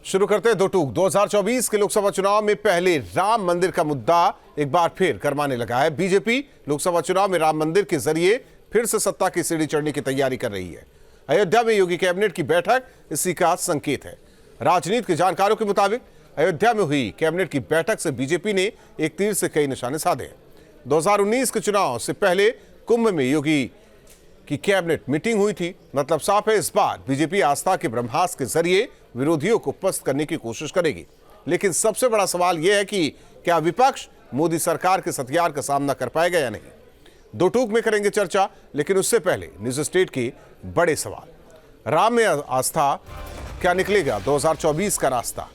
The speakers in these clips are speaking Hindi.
शुरू करते हैं दो टूक। 2024 के लोकसभा चुनाव में पहले राम मंदिर का मुद्दा एक बार फिर गरमाने लगा है। बीजेपी लोकसभा चुनाव में राम मंदिर के जरिए फिर से सत्ता की सीढ़ी चढ़ने की तैयारी कर रही है। अयोध्या में योगी कैबिनेट की बैठक इसी का संकेत है। राजनीति के जानकारों के मुताबिक अयोध्या में हुई कैबिनेट की बैठक से बीजेपी ने एक तीर से कई निशाने साधे हैं। 2019 के चुनाव से पहले कुंभ में योगी की कैबिनेट मीटिंग हुई थी। मतलब साफ है, इस बार बीजेपी आस्था के ब्रह्मास्त्र के जरिए विरोधियों को पस्त करने की कोशिश करेगी। लेकिन सबसे बड़ा सवाल यह है कि क्या विपक्ष मोदी सरकार के हथियार का सामना कर पाएगा या नहीं। दो टूक में करेंगे चर्चा, लेकिन उससे पहले न्यूज स्टेट के बड़े सवाल। राम में आस्था, क्या निकलेगा 2024 का रास्ता।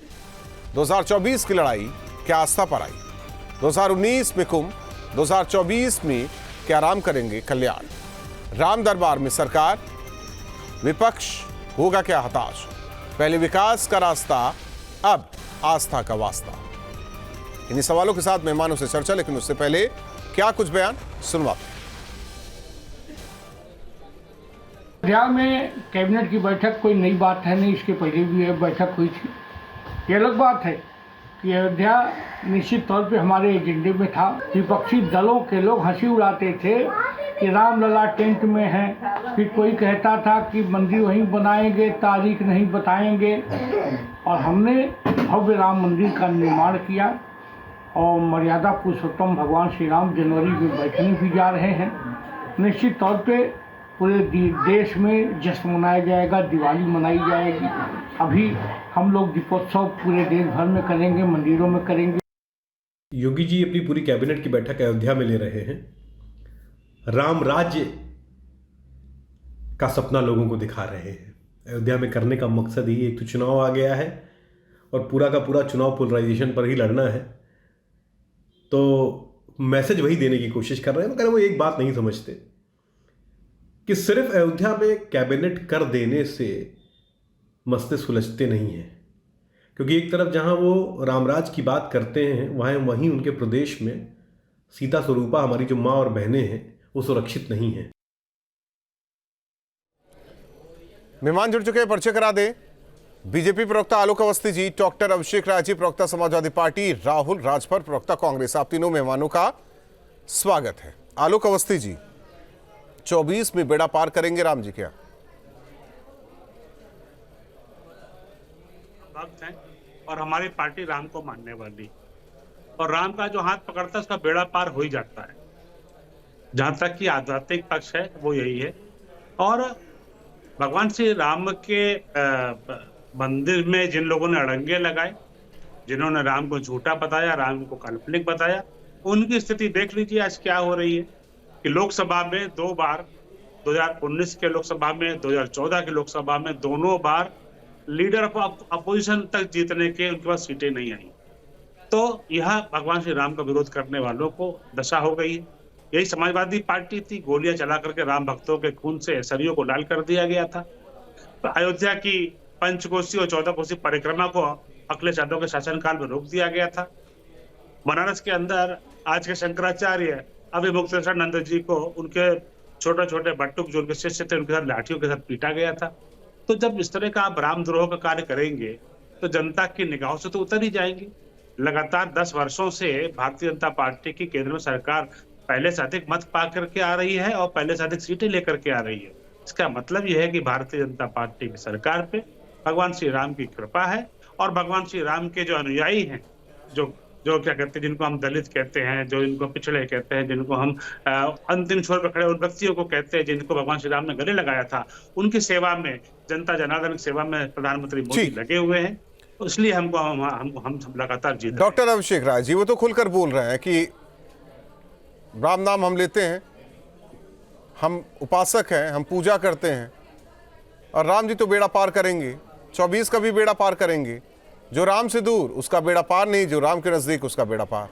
2024 की लड़ाई क्या आस्था पर आई। 2019 में कुंभ, 2024 में क्या राम करेंगे कल्याण। राम दरबार में सरकार, विपक्ष होगा क्या हताश। पहले विकास का रास्ता, अब आस्था का वास्ता। इन्हीं सवालों के साथ मेहमानों से चर्चा, लेकिन उससे पहले क्या कुछ बयान सुनवाते हैं। अयोध्या में कैबिनेट की बैठक कोई नई बात है नहीं, इसके पहले भी यह बैठक हुई थी। ये अलग बात है कि अयोध्या निश्चित तौर पे हमारे एजेंडे में था। विपक्षी दलों के लोग हंसी उड़ाते थे कि रामलला टेंट में है, फिर कोई कहता था कि मंदिर वहीं बनाएंगे, तारीख नहीं बताएंगे। और हमने भव्य राम मंदिर का निर्माण किया और मर्यादा पुरुषोत्तम भगवान श्री राम जनवरी में बैठने भी जा रहे हैं। निश्चित तौर पे पूरे देश में जश्न मनाया जाएगा, दिवाली मनाई जाएगी। अभी हम लोग दीपोत्सव पूरे देश भर में करेंगे, मंदिरों में करेंगे। योगी जी अपनी पूरी कैबिनेट की बैठक अयोध्या में ले रहे हैं। राम राज्य का सपना लोगों को दिखा रहे हैं। अयोध्या में करने का मकसद ही, एक तो चुनाव आ गया है और पूरा का पूरा चुनाव पोलराइजेशन पर ही लड़ना है, तो मैसेज वही देने की कोशिश कर रहे हैं। मगर वो एक बात नहीं समझते कि सिर्फ अयोध्या में कैबिनेट कर देने से मसले सुलझते नहीं हैं। क्योंकि एक तरफ जहां वो रामराज की बात करते हैं, वहीं उनके प्रदेश में सीता स्वरूपा, हमारी जो माँ और बहनें हैं, वो सुरक्षित नहीं है। मेहमान जुड़ चुके हैं, परिचय करा दें। बीजेपी प्रवक्ता आलोक अवस्थी जी, डॉक्टर अभिषेक राय जी, प्रवक्ता समाजवादी पार्टी, राहुल राजभर, प्रवक्ता कांग्रेस। आप तीनों मेहमानों का स्वागत है। आलोक अवस्थी जी, 24 में बेड़ा पार करेंगे राम जी क्या? भक्त हैं और हमारी पार्टी राम को मानने वाली, और राम का जो हाथ पकड़ता है उसका बेड़ा पार हो ही जाता है। जहां तक कि आध्यात्मिक पक्ष है वो यही है। और भगवान श्री राम के मंदिर में जिन लोगों ने अड़ंगे लगाए, जिन्होंने राम को झूठा बताया, राम को काल्पनिक बताया, उनकी स्थिति देख लीजिए आज क्या हो रही है कि लोकसभा में 2 बार, 2019 के लोकसभा में, 2014 के लोकसभा में, दोनों बार लीडर ऑफ अपोजिशन तक जीतने के उनके पास सीटें नहीं आई। तो यह भगवान श्री राम का विरोध करने वालों को दशा हो गई है। यही समाजवादी पार्टी थी, गोलियां चला करके राम भक्तों के खून से सरियों को लाल कर दिया गया था। तो अयोध्या की पंचकोसी और 14 कोसी परिक्रमा को अखिलेश यादव के शासनकाल में रोक दिया गया था। बनारस के अंदर आज के शंकराचार्य अभिमुक्तेश्वर जी को उनके छोटे छोटे बट्टुक जो उनके शिष्य थे, उनके साथ लाठियों के साथ पीटा गया था। तो जब इस तरह का आप रामद्रोह का कार्य करेंगे तो जनता की निगाहों से तो उतर ही जाएंगे। लगातार 10 वर्षों से भारतीय जनता पार्टी की केंद्र में सरकार पहले से अधिक मत पा करके आ रही है और पहले से अधिक सीटें लेकर के आ रही है। इसका मतलब यह है कि भारतीय जनता पार्टी की सरकार पे भगवान श्री राम की कृपा है। और भगवान श्री राम के जो अनुयायी हैं, जो क्या कहते हैं, जिनको हम दलित कहते हैं, जो इनको पिछड़े कहते हैं, जिनको हम अंतिम छोर पर खड़े उन व्यक्तियों को कहते हैं, जिनको भगवान श्री राम ने गले लगाया था, उनकी सेवा में, जनता जनार्दन की सेवा में प्रधानमंत्री मोदी लगे हुए हैं। तो इसलिए हम लगातार जीत। डॉक्टर अभिषेक राय जी, वो तो खुलकर बोल रहे हैं कि राम नाम हम लेते हैं, हम उपासक हैं, हम पूजा करते हैं, और राम जी तो बेड़ा पार करेंगे, 24 का भी बेड़ा पार करेंगे। जो राम से दूर उसका बेड़ा पार नहीं, जो राम के नजदीक उसका बेड़ा पार।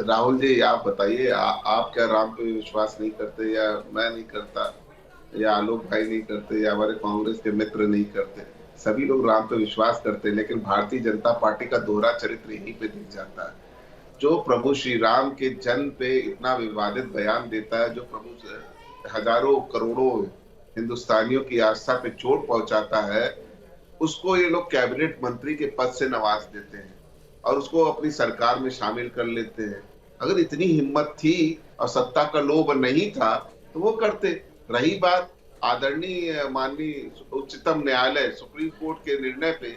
राहुल जी, आप बताइए, आप क्या राम पे विश्वास नहीं करते, या मैं नहीं करता, या आलोक भाई नहीं करते, या हमारे कांग्रेस के मित्र नहीं करते? सभी लोग राम पे विश्वास करते हैं, लेकिन भारतीय जनता पार्टी का दोहरा चरित्र यहीं पे दिख जाता है। जो प्रभु श्री राम के जन्म पे इतना विवादित बयान देता है, जो प्रभु हजारों करोड़ों हिंदुस्तानियों की आस्था पे चोट पहुंचाता है, उसको ये लोग कैबिनेट मंत्री के पद से नवाज देते हैं और उसको अपनी सरकार में शामिल कर लेते हैं। अगर इतनी हिम्मत थी और सत्ता का लोभ नहीं था तो वो करते। रही बात आदरणीय माननीय उच्चतम न्यायालय सुप्रीम कोर्ट के निर्णय पे,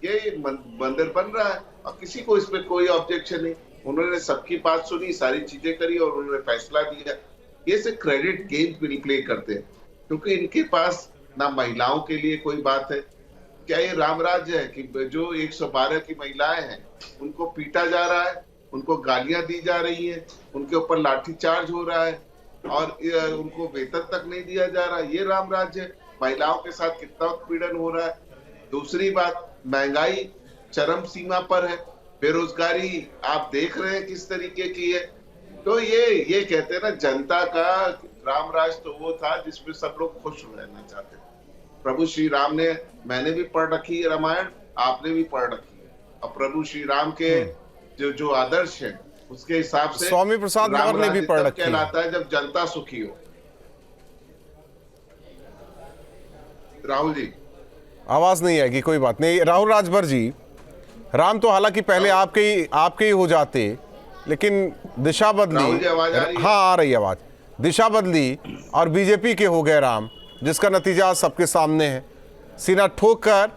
ये मंदिर बन रहा है और किसी को इसमें कोई ऑब्जेक्शन नहीं। उन्होंने सबकी बात सुनी, सारी चीजें करी और उन्होंने फैसला दिया। ये से क्रेडिट गेम प्ले करते हैं क्योंकि इनके पास ना महिलाओं के लिए कोई बात है। क्या ये रामराज्य है कि जो 112 की महिलाएं हैं उनको पीटा जा रहा है, उनको गालियां दी जा रही है, उनके ऊपर लाठीचार्ज हो रहा है और उनको वेतन तक नहीं दिया जा रहा है? ये रामराज्य है? महिलाओं के साथ कितना उत्पीड़न हो रहा है। दूसरी बात, महंगाई चरम सीमा पर है, बेरोजगारी आप देख रहे हैं किस तरीके की है। तो ये कहते हैं ना, जनता का रामराज तो वो था जिसमें सब लोग खुश रहना चाहते थे। प्रभु श्री राम ने, मैंने भी पढ़ रखी है रामायण, आपने भी पढ़ रखी है, और प्रभु श्री राम के जो आदर्श है उसके हिसाब से स्वामी प्रसाद मौर्य ने भी पढ़ रखी है। कहलाता है जब जनता सुखी हो। राहुल जी, आवाज नहीं आएगी, कोई बात नहीं। राहुल राजभर जी, राम तो हालांकि पहले आपके ही हो जाते, लेकिन दिशा बदली। राहुल जी, आवाज आ रही है? हाँ, आ रही आवाज। दिशा बदली और बीजेपी के हो गए राम, जिसका नतीजा आज सबके सामने है। सीना ठोक कर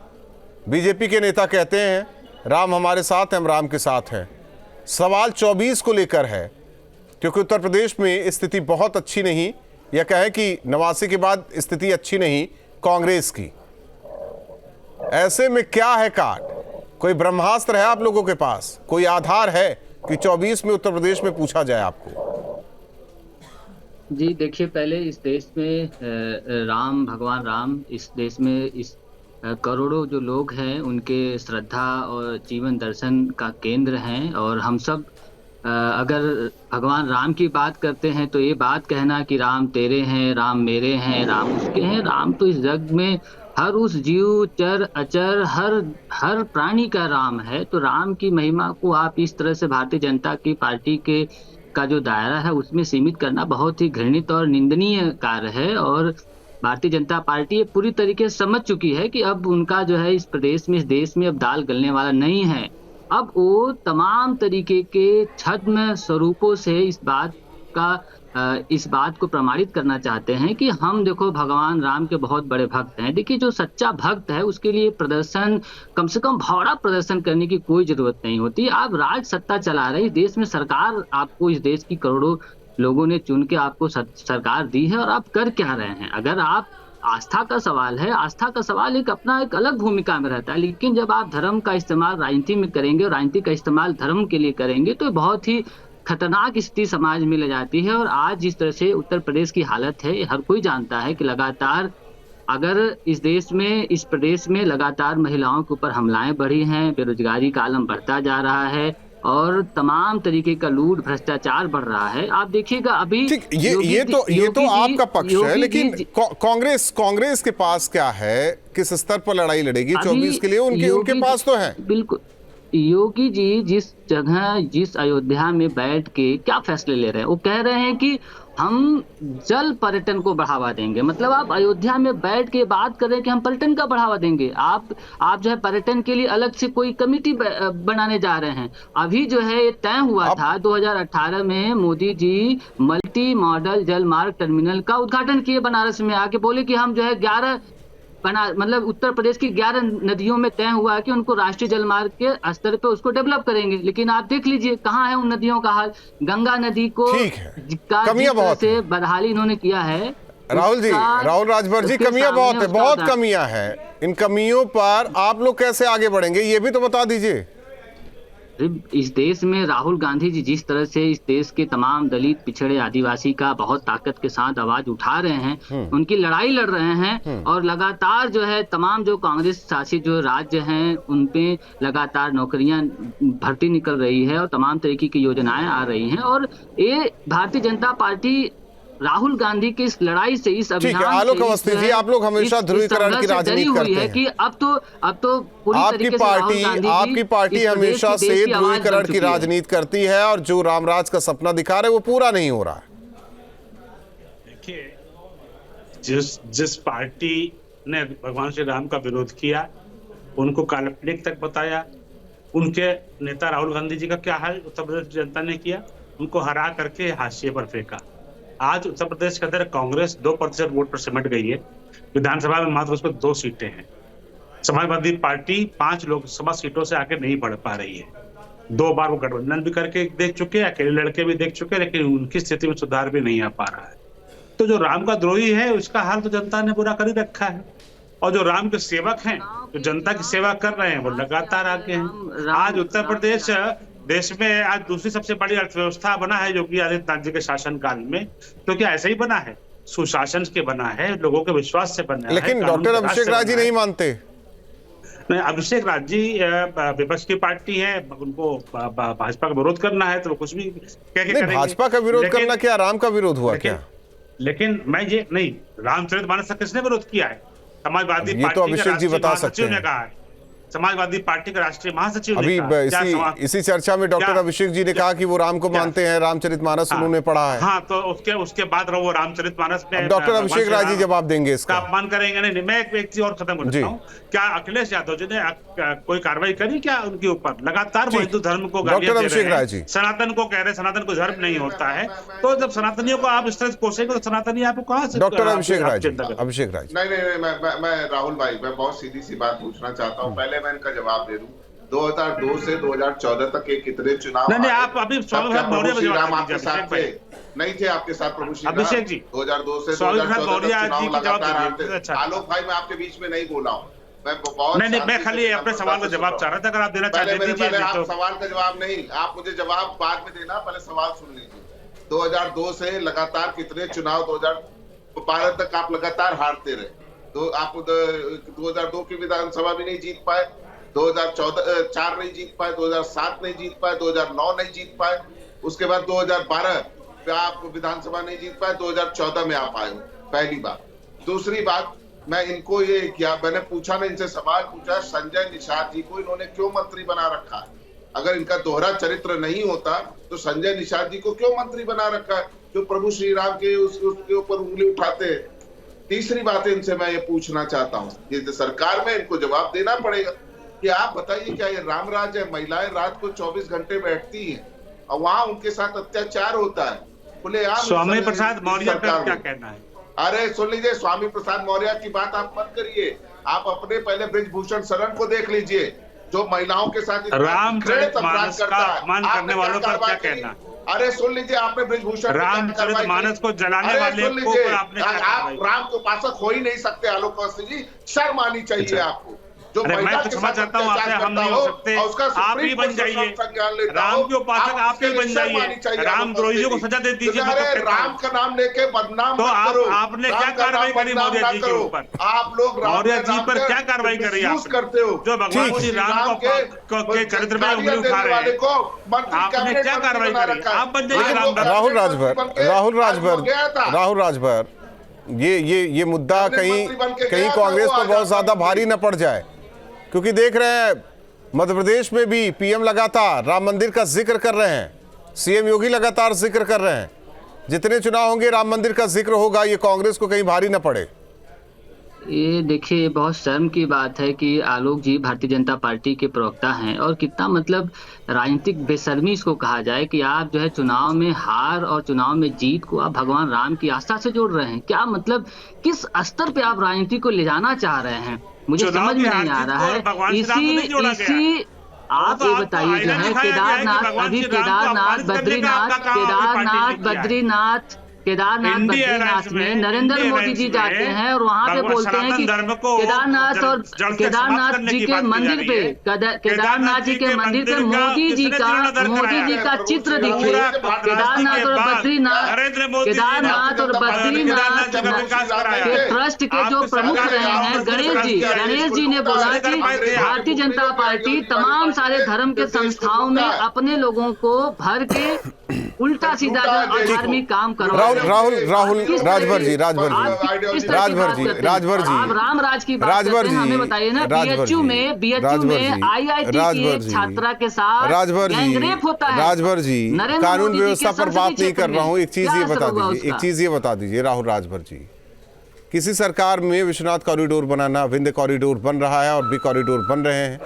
बीजेपी के नेता कहते हैं राम हमारे साथ है, हम राम के साथ हैं। सवाल 24 को लेकर है, क्योंकि उत्तर प्रदेश में स्थिति बहुत अच्छी नहीं, या कहें कि 89 के बाद स्थिति अच्छी नहीं कांग्रेस की। ऐसे में क्या है काट? कोई ब्रह्मास्त्र है आप लोगों के पास? कोई आधार है कि 24 में उत्तर प्रदेश में पूछा जाए आपको? जी देखिए, पहले इस देश में राम, भगवान राम इस देश में इस करोड़ों जो लोग हैं उनके श्रद्धा और जीवन दर्शन का केंद्र हैं। और हम सब अगर भगवान राम की बात करते हैं तो ये बात कहना कि राम तेरे हैं, राम मेरे हैं, राम उसके हैं, राम तो इस जग में हर उस जीव, चर अचर, हर प्राणी का राम है। तो राम की महिमा को आप इस तरह से भारतीय जनता की पार्टी का जो दायरा है उसमें सीमित करना बहुत ही घृणित और निंदनीय कार्य है। और भारतीय जनता पार्टी ये पूरी तरीके से समझ चुकी है कि अब उनका जो है इस प्रदेश में, इस देश में अब दाल गलने वाला नहीं है। अब वो तमाम तरीके के छद्म स्वरूपों से इस बात को प्रमाणित करना चाहते हैं कि हम देखो भगवान राम के बहुत बड़े भक्त हैं। देखिए, जो सच्चा भक्त है उसके लिए प्रदर्शन, कम से कम भावड़ा प्रदर्शन करने की कोई जरूरत नहीं होती। आप राज सत्ता चला रहे, इस देश में सरकार आपको, इस देश की करोड़ों लोगों ने चुन के आपको सरकार दी है और आप कर क्या रहे हैं? अगर आप आस्था का सवाल है, आस्था का सवाल एक अलग भूमिका में रहता है, लेकिन जब आप धर्म का इस्तेमाल राजनीति में करेंगे और राजनीति का इस्तेमाल धर्म के लिए करेंगे तो बहुत ही खतरनाक स्थिति समाज में ले जाती है। और आज जिस तरह से उत्तर प्रदेश की हालत है, हर कोई जानता है कि लगातार अगर इस प्रदेश में लगातार महिलाओं के ऊपर हमलाएं बढ़ी हैं, बेरोजगारी का आलम बढ़ता जा रहा है और तमाम तरीके का लूट भ्रष्टाचार बढ़ रहा है। आप देखिएगा अभी ये तो आपका पक्ष है, लेकिन कांग्रेस के पास क्या है? किस स्तर पर लड़ाई लड़ेगी 24 के लिए? उनके पास तो है। बिल्कुल, योगी जी जिस अयोध्या में बैठ के क्या फैसले ले रहे हैं, वो कह रहे हैं कि हम जल पर्यटन को बढ़ावा देंगे। मतलब आप अयोध्या में बैठ के बात कर रहे हैं कि हम पर्यटन का बढ़ावा देंगे। आप जो है पर्यटन के लिए अलग से कोई कमेटी बनाने जा रहे हैं। अभी जो है ये तय हुआ था 2018 में, मोदी जी मल्टी मॉडल जल मार्ग टर्मिनल का उद्घाटन किए बनारस में, आके बोले कि हम जो है 11 मतलब उत्तर प्रदेश की 11 नदियों में तय हुआ है कि उनको राष्ट्रीय जलमार्ग के स्तर पे उसको डेवलप करेंगे। लेकिन आप देख लीजिए कहाँ है उन नदियों का हाल। गंगा नदी को कमियां बहुत से बदहाली इन्होंने किया है। राहुल राजभर जी, कमियां बहुत कमियां हैं। इन कमियों पर आप लोग कैसे आगे बढ़ेंगे, ये भी तो बता दीजिए। इस देश में राहुल गांधी जी जिस तरह से इस देश के तमाम दलित, पिछड़े, आदिवासी का बहुत ताकत के साथ आवाज उठा रहे हैं, उनकी लड़ाई लड़ रहे हैं, और लगातार जो है तमाम जो कांग्रेस शासित जो राज्य हैं उन पे लगातार नौकरियां भर्ती निकल रही है और तमाम तरीके की योजनाएं आ रही हैं। और ये भारतीय जनता पार्टी राहुल गांधी की इस लड़ाई से, इस अभियान से, आलोक अवस्थी जी, आप लोग हमेशा ध्रुवीकरण की राजनीति करते हैं कि अब तो पूरी आपकी पार्टी हमेशा से ध्रुवीकरण की राजनीति करती है और जो रामराज का सपना दिखा रहे वो पूरा नहीं हो रहा है। देखिए, जिस पार्टी ने भगवान श्री राम का विरोध किया उनको काल्पनिक तक बताया। उनके नेता राहुल गांधी जी का क्या हाल उत्तर प्रदेश की जनता ने किया, उनको हरा करके हाशिए पर फेंका। आज उत्तर प्रदेश के अंदर कांग्रेस 2% वोट पर सिमट गई है। विधानसभा में मात्र उसमें 2 सीटें हैं। समाजवादी पार्टी 5 लोकसभा सीटों से आगे नहीं बढ़ पा रही है। 2 बार वो गठबंधन भी करके देख चुके हैं, अकेले लड़के भी देख चुके हैं, लेकिन उनकी स्थिति में सुधार भी नहीं आ पा रहा है। तो जो राम का द्रोही है उसका हाल तो जनता ने बुरा कर ही रखा है, और जो राम के सेवक हैं, जो जनता की सेवा कर रहे हैं, वो लगातार आगे हैं। आज उत्तर प्रदेश देश में आज दूसरी सबसे बड़ी अर्थव्यवस्था बना है योगी आदित्यनाथ जी के शासनकाल में। तो क्या ऐसे ही बना है? सुशासन के बना है, लोगों के विश्वास से बना है। लेकिन डॉक्टर अभिषेक राय जी नहीं मानते। नहीं, अभिषेक राय जी विपक्ष की पार्टी है, उनको भाजपा का विरोध करना है तो वो कुछ भी कह के करेंगे। भाजपा का विरोध करना क्या, राम का विरोध हुआ क्या? लेकिन मैं ये नहीं, रामचरितमानस का किसने विरोध किया है? समाजवादी ये तो अभिषेक जी बता सकते हैं। ने कहा है, समाजवादी पार्टी के राष्ट्रीय महासचिव अभी इसी चर्चा में डॉक्टर अभिषेक जी ने कहा कि वो राम को मानते हैं, रामचरितमानस उन्होंने पढ़ा है। हाँ, तो उसके बाद वो रामचरितमानस में डॉक्टर अभिषेक राय जी जवाब देंगे इसका। अपमान करेंगे नहीं। मैं एक चीज और खत्म कर देता हूँ। क्या अखिलेश यादव जी ने कोई कार्रवाई करी क्या उनके ऊपर? लगातार वो हिंदू धर्म को डॉक्टर अभिषेक राय जी सनातन को कह रहे, सनातन को धर्म नहीं होता है। तो जब सनातनियों को आप इस तरह कोसेंगे तो सनातनी आपको कहाँ से? डॉक्टर अभिषेक राय जी। नहीं, मैं राहुल भाई, मैं बहुत सीधी सी बात पूछना चाहता हूँ। पहले मैं इनका जवाब दे दूं। 2002 से 2014 तक के कितने चुनाव? नहीं, आप अभी प्रभु श्री राम आपके साथ थे? नहीं थे आपके साथ प्रभु श्री राम? अभिषेक जी 2002 से 2014 तक चुनाव लगातार हारते। आलोक भाई, मैं आपके बीच में नहीं बोला हूँ। मैं खाली अपने सवाल का जवाब चाह रहा था, अगर आप देना चाहते हैं। आप सवाल का जवाब नहीं, आप मुझे जवाब बाद में देना, पहले सवाल सुन लीजिए। 2002 से लगातार कितने चुनाव 2012 तक आप लगातार हारते रहे? तो आप 2002 की विधानसभा भी नहीं जीत पाए, 2004 नहीं जीत पाए, 2007 नहीं जीत पाए, 2009 नहीं जीत पाए, उसके बाद 2012 पे आप विधानसभा नहीं जीत पाए, 2014 में आप आए हो। पहली बात। दूसरी बात, मैं इनको ये क्या, मैंने पूछा ना, इनसे सवाल पूछा, संजय निषाद जी को इन्होंने क्यों मंत्री बना रखा है? अगर इनका दोहरा चरित्र नहीं होता तो संजय निषाद जी को क्यों मंत्री बना रखा है, जो प्रभु श्री राम के उसके ऊपर उंगली उठाते हैं? तीसरी बात इनसे मैं ये पूछना चाहता हूँ, ये सरकार में इनको जवाब देना पड़ेगा कि आप बताइए, क्या ये राम राज है? महिलाएं रात को 24 घंटे बैठती हैं और वहां उनके साथ अत्याचार होता है खुलेआम। स्वामी प्रसाद मौर्य का क्या कहना है? अरे सुन लीजिए, स्वामी प्रसाद मौर्य की बात आप मत करिए। आप अपने पहले ब्रिजभूषण शरण को देख लीजिए, जो महिलाओं के साथ रामचरितमानस का अपमान करने वालों का क्या कहना? अरे सुन लीजिए, आपने ब्रिजभूषण रामचरितमानस को जलाने वाले को आपने, आप राम के उपासक हो ही नहीं सकते। आलोक अवस्थी जी, शर्म आनी चाहिए आपको। जो मैं तो क्षमा चाहता हूँ, आपसे हम नहीं हो सकते, आप ही बन जाइए। राम के उपासक आप ही बन जाइए, राम द्रोहियों को सजा दे दीजिए। राम का नाम लेके बदनाम तो आपने क्या कार्रवाई करी मौर्य जी के ऊपर? आप लोग मौर्य जी पर क्या कार्रवाई करी करते हो? जो भगवान श्री राम के चरित्र में उंगली उठा रहे हैं, आपने क्या कार्रवाई करी? आप बन जाइए राहुल राजभर, ये मुद्दा कहीं कांग्रेस पर बहुत ज्यादा भारी न पड़ जाए, क्योंकि देख रहे हैं मध्य प्रदेश में भी पीएम लगातार राम मंदिर का जिक्र कर रहे हैं, सीएम योगी लगातार जिक्र कर रहे हैं। जितने चुनाव होंगे राम मंदिर का जिक्र होगा, ये कांग्रेस को कहीं भारी न पड़े। ये देखिए, बहुत शर्म की बात है कि आलोक जी भारतीय जनता पार्टी के प्रवक्ता हैं, और कितना मतलब राजनीतिक बेशर्मी इसको कहा जाए कि आप जो है चुनाव में हार और चुनाव में जीत को आप भगवान राम की आस्था से जोड़ रहे हैं। क्या मतलब, किस स्तर पे आप राजनीति को ले जाना चाह रहे हैं, मुझे समझ में नहीं आ रहा है। इसी आप ये बताइए जो है केदारनाथ, अभी बद्रीनाथ में नरेंद्र मोदी जी जाते हैं और वहाँ पे बोलते हैं कि केदारनाथ जी के मंदिर पे मोदी जी का चित्र दिखे। केदारनाथ और बद्रीनाथ के ट्रस्ट के जो प्रमुख रहे हैं गणेश जी ने बोला कि भारतीय जनता पार्टी तमाम सारे धर्म के संस्थाओं में अपने लोगों को भर के उल्टा सीधा धार्मिक काम करवा। राजभर जी राम राज की बात करते हैं, हमें बताइए ना, बीएचयू में आईआईटी की एक छात्रा के साथ गैंगरेप होता है। राजभर जी, कानून व्यवस्था पर बात नहीं कर रहा हूँ, एक चीज ये बता दीजिए राहुल राजभर जी, किसी सरकार में विश्वनाथ कॉरिडोर बनाना, विंध्य कॉरिडोर बन रहा है और भी कॉरिडोर बन रहे हैं।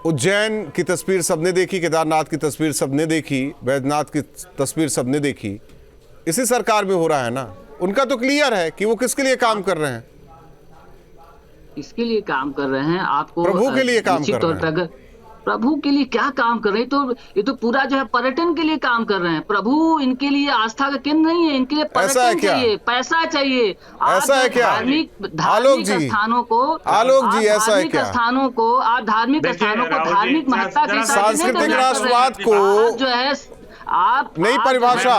उज्जैन की तस्वीर सबने देखी, केदारनाथ की तस्वीर सबने देखी, वैद्यनाथ की तस्वीर सबने देखी। इसी सरकार में हो रहा है ना। उनका तो क्लियर है कि वो किसके लिए काम कर रहे हैं। इसके लिए काम कर रहे हैं, आपको प्रभु के लिए काम कर रहे हैं। प्रभु के लिए क्या काम कर रहे हैं? तो ये तो पूरा जो है पर्यटन के लिए काम कर रहे हैं। प्रभु इनके लिए आस्था का केंद्र नहीं है, इनके लिए पर्यटन चाहिए, पैसा चाहिए। ऐसा है क्या? धार्मिक स्थानों को, आलोक जी, ऐसा है क्या? स्थानों को आप धार्मिक स्थानों को धार्मिक महत्ता के सांस्कृतिक राष्ट्रवाद को जो है आप नई परिभाषा,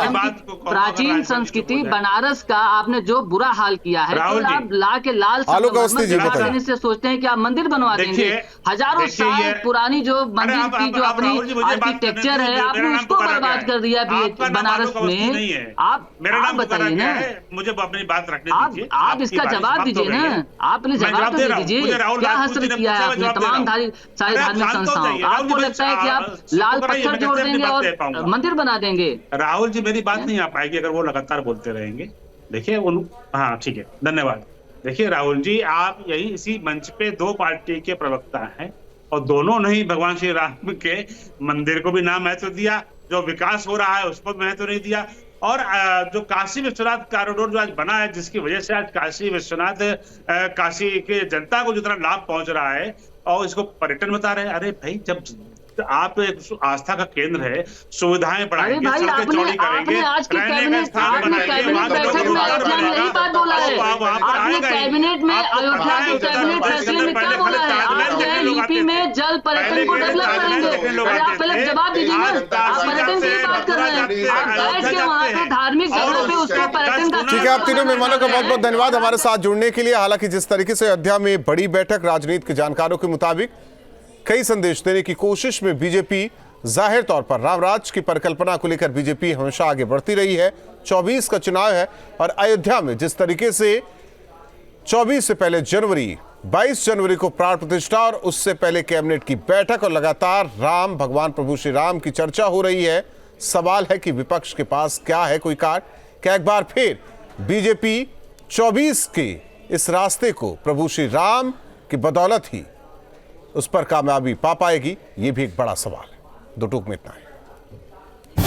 प्राचीन संस्कृति बनारस का आपने जो बुरा हाल किया है, तो आप ला के लाल देने से सोचते हैं कि आप मंदिर बनवा देंगे। हजारों साल पुरानी जो मंदिर की जो अपनी आर्किटेक्चर है, आपने उसको बर्बाद कर दिया बनारस में। आप बताइए ना, मुझे अपनी बात रखने दीजिए। आप इसका जवाब दीजिए ना, आपने जवाब तो दीजिए। क्या हसरत किया है आपने तमाम सारी धार्मिक संस्थाओं? आपको लगता है कि आप लाल पत्थर जोड़ देंगे और मंदिर बना देंगे? राहुल जी, मेरी बात नहीं आ पाएगी अगर वो लगातार बोलते रहेंगे। देखिए हाँ ठीक है, धन्यवाद। देखिए राहुल जी, आप यही इसी मंच पे दो पार्टी के प्रवक्ता हैं और दोनों ने ही भगवान श्री राम के मंदिर को भी ना महत्व दिया, जो विकास हो रहा है उसको महत्व नहीं दिया, और जो काशी विश्वनाथ कॉरिडोर जो आज बना है, जिसकी वजह से आज काशी विश्वनाथ काशी के जनता को जितना लाभ पहुंच रहा है और इसको पर्यटन बता रहे हैं। अरे भाई, जब आप एक आस्था का केंद्र है, सुविधाएं बढ़ाएंगे, सड़कें चौड़ी करेंगे, रहने का स्थान बनाएंगे, यही बात बोला है आपने कैबिनेट में। अयोध्या के कैबिनेट फैसले में क्या बोला है? आप यूपी में जल पर्यटन को डेवलप करेंगे। आप पहले जवाब दीजिए ना, आप पर्यटन की बात कर रहे हैं, आप बैठ के वहाँ पे धार्मिक जगह पे उसको पर्यटन का। ठीक है, आप तीनों मेहमानों का बहुत बहुत धन्यवाद हमारे साथ जुड़ने के लिए। हालांकि जिस तरीके से अयोध्या में बड़ी बैठक, राजनीति के जानकारों के मुताबिक कई संदेश देने की कोशिश में बीजेपी जाहिर तौर पर रामराज की परिकल्पना को लेकर बीजेपी हमेशा आगे बढ़ती रही है। 24 का चुनाव है और अयोध्या में जिस तरीके से 24 से पहले जनवरी, 22 जनवरी को प्राण प्रतिष्ठा और उससे पहले कैबिनेट की बैठक और लगातार राम, भगवान प्रभु श्री राम की चर्चा हो रही है। सवाल है कि विपक्ष के पास क्या है कोई कार्ड? क्या एक बार फिर बीजेपी 24 के इस रास्ते को प्रभु श्री राम की बदौलत ही उस पर कामयाबी पा पाएगी? ये भी एक बड़ा सवाल है। दो टूक में इतना है।